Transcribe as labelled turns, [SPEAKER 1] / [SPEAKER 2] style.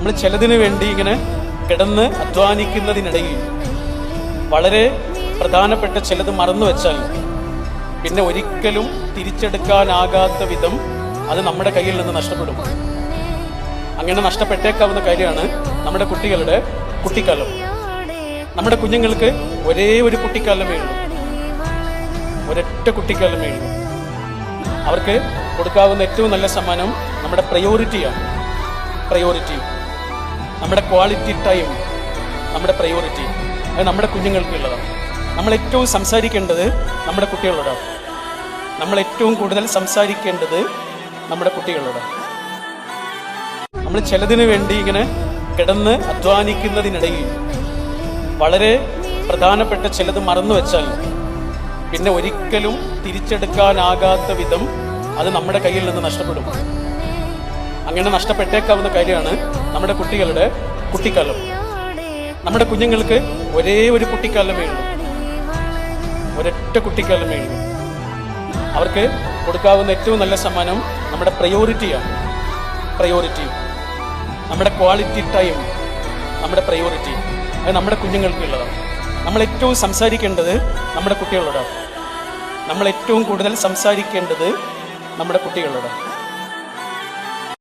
[SPEAKER 1] നമ്മൾ ചിലതിനു വേണ്ടി ഇങ്ങനെ കിടന്ന് അധ്വാനിക്കുന്നതിനിടയിൽ വളരെ പ്രധാനപ്പെട്ട ചിലത് മറന്നു വെച്ചാൽ പിന്നെ ഒരിക്കലും തിരിച്ചെടുക്കാനാകാത്ത വിധം അത് നമ്മുടെ കയ്യിൽ നിന്ന് നഷ്ടപ്പെടും. അങ്ങനെ നഷ്ടപ്പെട്ടേക്കാവുന്ന കാര്യമാണ് നമ്മുടെ കുട്ടികളുടെ കുട്ടിക്കാലം. നമ്മുടെ കുഞ്ഞുങ്ങൾക്ക് ഒരേ ഒരു കുട്ടിക്കാലമേ ഉള്ളൂ, ഒരൊറ്റ കുട്ടിക്കാലമേ ഉള്ളൂ. അവർക്ക് കൊടുക്കാവുന്ന ഏറ്റവും നല്ല സമ്മാനം നമ്മുടെ പ്രയോറിറ്റിയാണ്. നമ്മുടെ ക്വാളിറ്റി ടൈം, നമ്മുടെ പ്രയോറിറ്റി, അത് നമ്മുടെ കുഞ്ഞുങ്ങൾക്കുള്ളതാണ്. നമ്മൾ ഏറ്റവും സംസാരിക്കേണ്ടത് നമ്മുടെ കുട്ടികളോടാണ്. നമ്മൾ ഏറ്റവും കൂടുതൽ സംസാരിക്കേണ്ടത് നമ്മുടെ കുട്ടികളോടാണ്. നമ്മൾ ചിലതിനു വേണ്ടി ഇങ്ങനെ കിടന്ന് അധ്വാനിക്കുന്നതിനിടയിൽ വളരെ പ്രധാനപ്പെട്ട ചിലത് മറന്നു വെച്ചാൽ പിന്നെ ഒരിക്കലും തിരിച്ചെടുക്കാനാകാത്ത വിധം അത് നമ്മുടെ കയ്യിൽ നിന്ന് നഷ്ടപ്പെടും. അങ്ങനെ നഷ്ടപ്പെട്ടേക്കാവുന്ന കാര്യമാണ് നമ്മുടെ കുട്ടികളുടെ കുട്ടിക്കാലം. നമ്മുടെ കുഞ്ഞുങ്ങൾക്ക് ഒരേ ഒരു കുട്ടിക്കാലമേ ഉള്ളൂ, ഒരൊറ്റ കുട്ടിക്കാലമേ ഉള്ളൂ. അവർക്ക് കൊടുക്കാവുന്ന ഏറ്റവും നല്ല സമ്മാനം നമ്മുടെ പ്രയോറിറ്റിയാണ്. നമ്മുടെ ക്വാളിറ്റി ടൈം, നമ്മുടെ പ്രയോറിറ്റി, അത് നമ്മുടെ കുഞ്ഞുങ്ങൾക്കുള്ളതാണ്. നമ്മൾ ഏറ്റവും സംസാരിക്കേണ്ടത് നമ്മുടെ കുട്ടികളോടാണ്. നമ്മൾ ഏറ്റവും കൂടുതൽ സംസാരിക്കേണ്ടത് നമ്മുടെ കുട്ടികളോടാണ്.